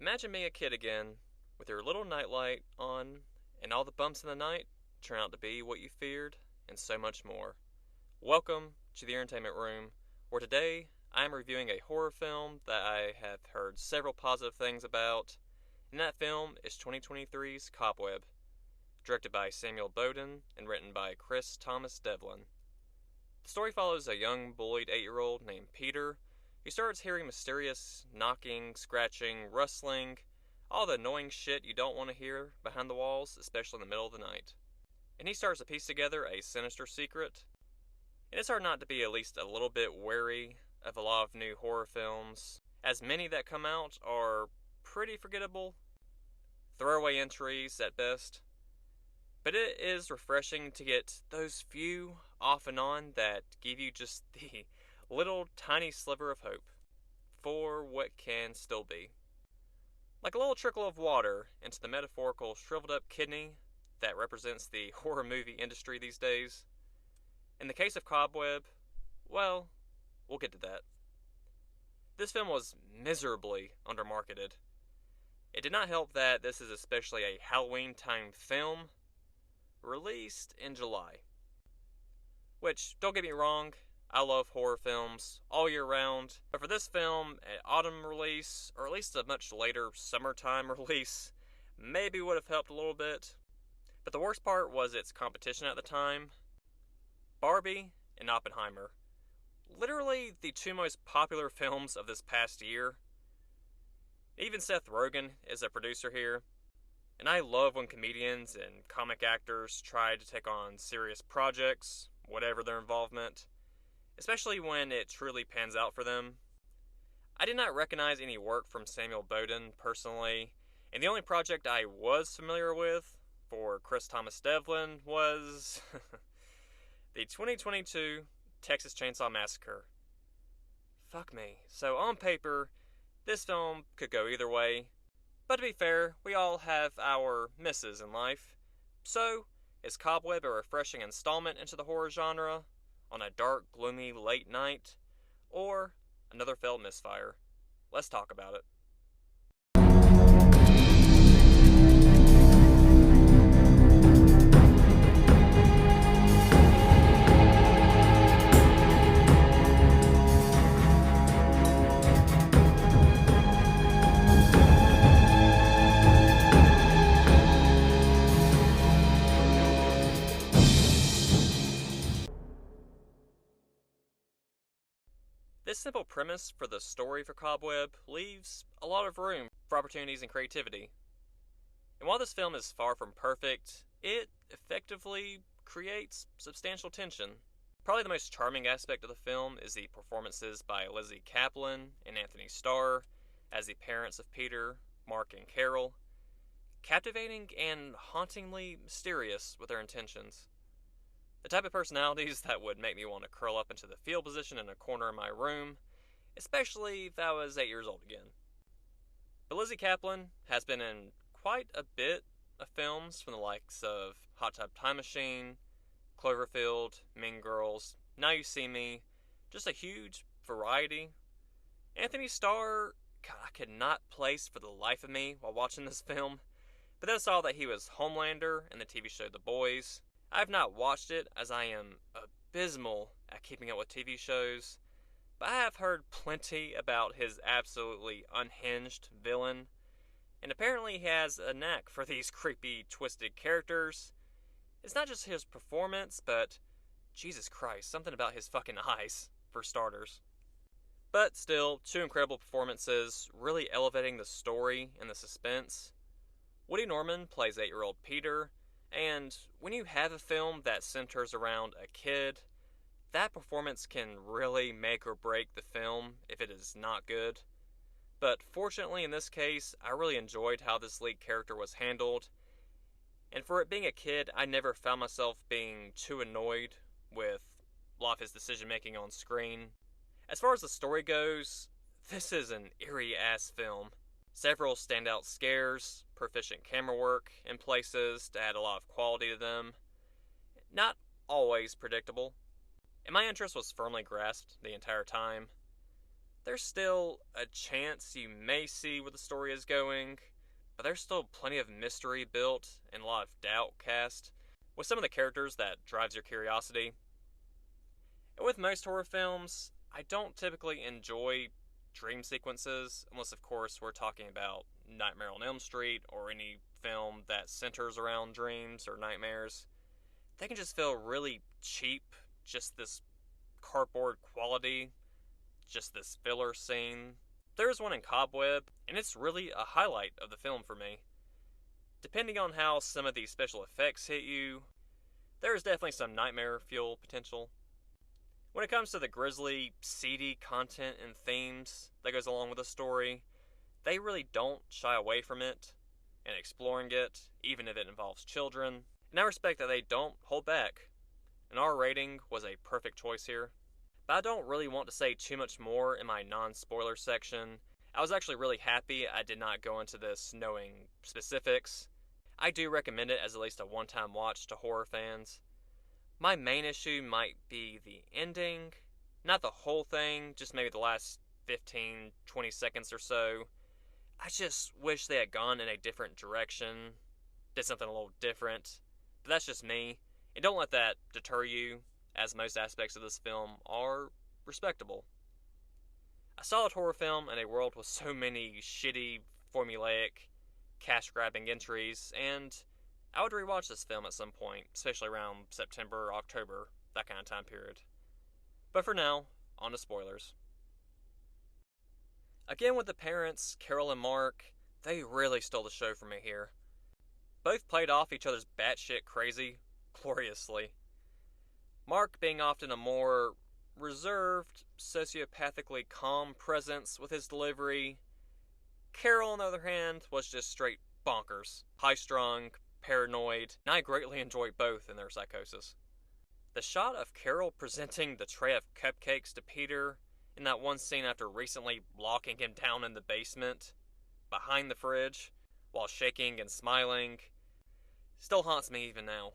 Imagine being a kid again, with your little nightlight on, and all the bumps in the night turn out to be what you feared, and so much more. Welcome to the Entertainment Room, where today I am reviewing a horror film that I have heard several positive things about, and that film is 2023's Cobweb, directed by Samuel Bowden and written by Chris Thomas Devlin. The story follows a young, bullied 8-year-old named Peter who starts hearing mysterious knocking, scratching, rustling, all the annoying shit you don't want to hear behind the walls, especially in the middle of the night. And he starts to piece together a sinister secret. And it's hard not to be at least a little bit wary of a lot of new horror films, as many that come out are pretty forgettable, throwaway entries at best. But it is refreshing to get those few off and on that give you just the little tiny sliver of hope for what can still be. Like a little trickle of water into the metaphorical shriveled up kidney that represents the horror movie industry these days. In the case of Cobweb, well, we'll get to that. This film was miserably undermarketed. It did not help that this is especially a Halloween-timed film, released in July. Which, don't get me wrong, I love horror films all year round, but for this film, an autumn release, or at least a much later summertime release, maybe would have helped a little bit. But the worst part was its competition at the time. Barbie and Oppenheimer. Literally the two most popular films of this past year. Even Seth Rogen is a producer here. And I love when comedians and comic actors try to take on serious projects, whatever their involvement, especially when it truly pans out for them. I did not recognize any work from Samuel Bowden personally, and the only project I was familiar with for Chris Thomas Devlin was the 2022 Texas Chainsaw Massacre. Fuck me. So on paper, this film could go either way. But to be fair, we all have our misses in life. So, is Cobweb a refreshing installment into the horror genre on a dark, gloomy late night, or another failed misfire? Let's talk about it. This simple premise for the story for Cobweb leaves a lot of room for opportunities and creativity. And while this film is far from perfect, it effectively creates substantial tension. Probably the most charming aspect of the film is the performances by Lizzie Kaplan and Anthony Starr as the parents of Peter, Mark, and Carol, captivating and hauntingly mysterious with their intentions. The type of personalities that would make me want to curl up into the fetal position in a corner of my room, especially if I was 8 years old again. But Lizzie Kaplan has been in quite a bit of films from the likes of Hot Tub Time Machine, Cloverfield, Mean Girls, Now You See Me, just a huge variety. Anthony Starr, God, I could not place for the life of me while watching this film, but then I saw that he was Homelander in the TV show The Boys. I've not watched it as I am abysmal at keeping up with TV shows, but I have heard plenty about his absolutely unhinged villain, and apparently he has a knack for these creepy, twisted characters. It's not just his performance, but Jesus Christ, something about his fucking eyes, for starters. But still, two incredible performances, really elevating the story and the suspense. Woody Norman plays 8-year-old Peter, and when you have a film that centers around a kid, that performance can really make or break the film if it is not good. But fortunately in this case, I really enjoyed how this lead character was handled. And for it being a kid, I never found myself being too annoyed with a lot of his decision making on screen. As far as the story goes, this is an eerie-ass film. Several standout scares, proficient camera work in places to add a lot of quality to them. Not always predictable. And my interest was firmly grasped the entire time. there's still a chance you may see where the story is going, but there's still plenty of mystery built and a lot of doubt cast with some of the characters that drives your curiosity. And with most horror films, I don't typically enjoy dream sequences, unless of course we're talking about Nightmare on Elm Street or any film that centers around dreams or nightmares. They can just feel really cheap, just this cardboard quality, just this filler scene. There's one in Cobweb, and it's really a highlight of the film for me. Depending on how some of these special effects hit you, there's definitely some nightmare fuel potential. When it comes to the grisly, seedy content and themes that goes along with the story, they really don't shy away from it and exploring it, even if it involves children. And I respect that they don't hold back. An R rating was a perfect choice here. But I don't really want to say too much more in my non-spoiler section. I was actually really happy I did not go into this knowing specifics. I do recommend it as at least a one-time watch to horror fans. My main issue might be the ending. Not the whole thing, just maybe the last 15-20 seconds or so. I just wish they had gone in a different direction, did something a little different. But that's just me. And don't let that deter you, as most aspects of this film are respectable. A solid horror film in a world with so many shitty, formulaic, cash-grabbing entries, and I would rewatch this film at some point, especially around September, October, that kind of time period. But for now, on to spoilers. Again with the parents, Carol and Mark, they really stole the show for me here. Both played off each other's batshit crazy gloriously. Mark being often a more reserved, sociopathically calm presence with his delivery. Carol, on the other hand, was just straight bonkers, high-strung, paranoid, and I greatly enjoy both in their psychosis. The shot of Carol presenting the tray of cupcakes to Peter in that one scene after recently locking him down in the basement, behind the fridge, while shaking and smiling, still haunts me even now.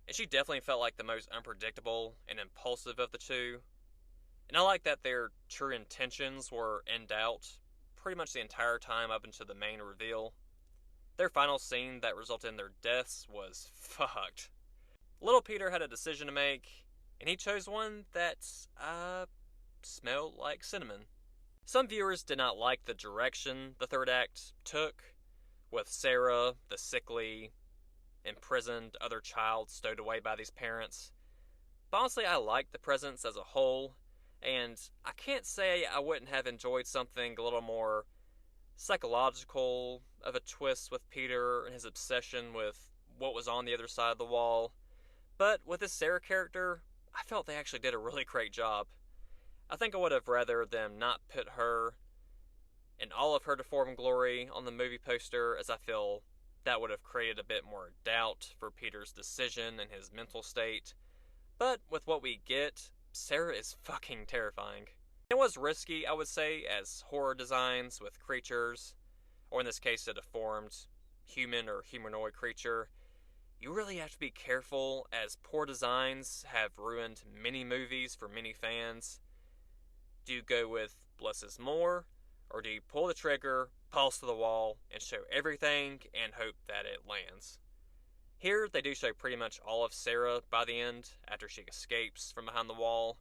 And she definitely felt like the most unpredictable and impulsive of the two. And I like that their true intentions were in doubt pretty much the entire time up until the main reveal. Their final scene that resulted in their deaths was fucked. Little Peter had a decision to make, and he chose one that, smelled like cinnamon. Some viewers did not like the direction the third act took, with Sarah, the sickly, imprisoned other child stowed away by these parents. But honestly, I liked the presents as a whole, and I can't say I wouldn't have enjoyed something a little more psychological of a twist with Peter and his obsession with what was on the other side of the wall. But with this Sarah character, I felt they actually did a really great job. I think I would have rather them not put her in all of her deformed glory on the movie poster, as I feel that would have created a bit more doubt for Peter's decision and his mental state. But with what we get, Sarah is fucking terrifying. It was risky, I would say, as horror designs with creatures, or in this case a deformed human or humanoid creature. You really have to be careful, as poor designs have ruined many movies for many fans. Do you go with less is more, or do you pull the trigger, pulse to the wall, and show everything and hope that it lands? Here, they do show pretty much all of Sarah by the end, after she escapes from behind the wall.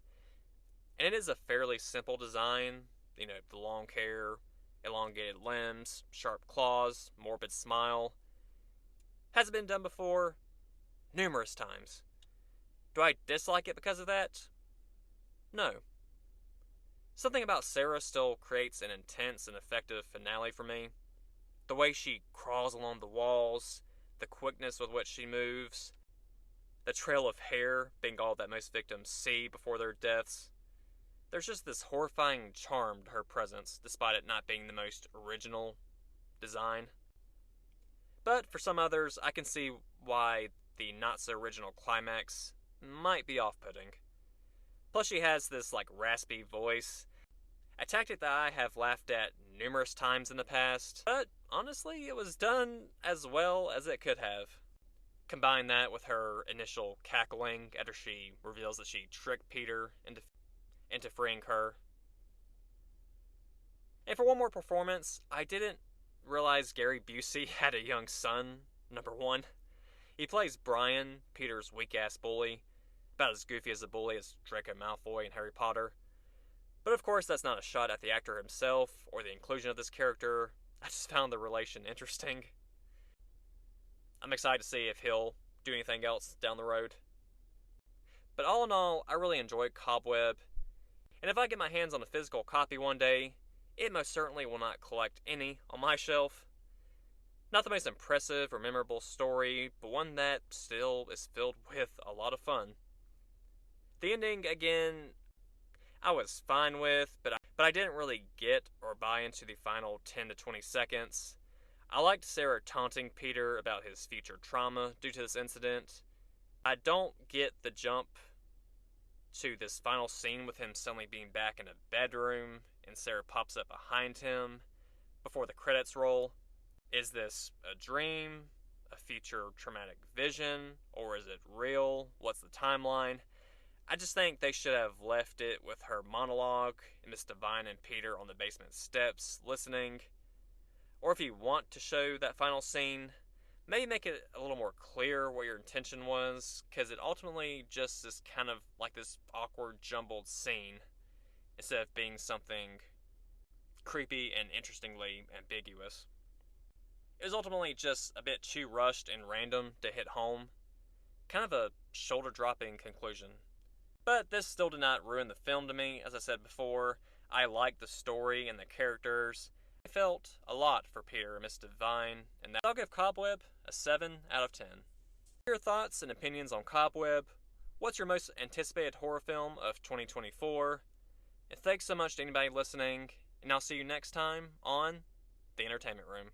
And it is a fairly simple design, the long hair, elongated limbs, sharp claws, morbid smile. Has it been done before? Numerous times. Do I dislike it because of that? No. Something about Sarah still creates an intense and effective finale for me. The way she crawls along the walls, the quickness with which she moves, the trail of hair being all that most victims see before their deaths. There's just this horrifying charm to her presence, despite it not being the most original design. But for some others, I can see why the not-so-original climax might be off-putting. Plus she has this, raspy voice, a tactic that I have laughed at numerous times in the past, but honestly, it was done as well as it could have. Combine that with her initial cackling after she reveals that she tricked Peter into freeing her. And for one more performance, I didn't realize Gary Busey had a young son, number one. He plays Brian, Peter's weak-ass bully, about as goofy as a bully as Draco Malfoy in Harry Potter. But of course, that's not a shot at the actor himself or the inclusion of this character. I just found the relation interesting. I'm excited to see if he'll do anything else down the road. But all in all, I really enjoyed Cobweb, and if I get my hands on a physical copy one day, it most certainly will not collect any on my shelf. Not the most impressive or memorable story, but one that still is filled with a lot of fun. The ending, again, I was fine with, but I didn't really get or buy into the final 10 to 20 seconds. I liked Sarah taunting Peter about his future trauma due to this incident. I don't get the jump to this final scene with him suddenly being back in a bedroom and Sarah pops up behind him before the credits roll. Is this a dream, a future traumatic vision, or is it real? What's the timeline? I just think they should have left it with her monologue and Miss Devine and Peter on the basement steps listening. Or if you want to show that final scene, maybe make it a little more clear what your intention was, because it ultimately just is kind of like this awkward, jumbled scene, instead of being something creepy and interestingly ambiguous. It was ultimately just a bit too rushed and random to hit home. Kind of a shoulder-dropping conclusion. But this still did not ruin the film to me. As I said before, I liked the story and the characters. I felt a lot for Peter and Miss Devine, and I'll give Cobweb a 7 out of 10. Your thoughts and opinions on Cobweb? What's your most anticipated horror film of 2024? And thanks so much to anybody listening, and I'll see you next time on The Entertainment Room.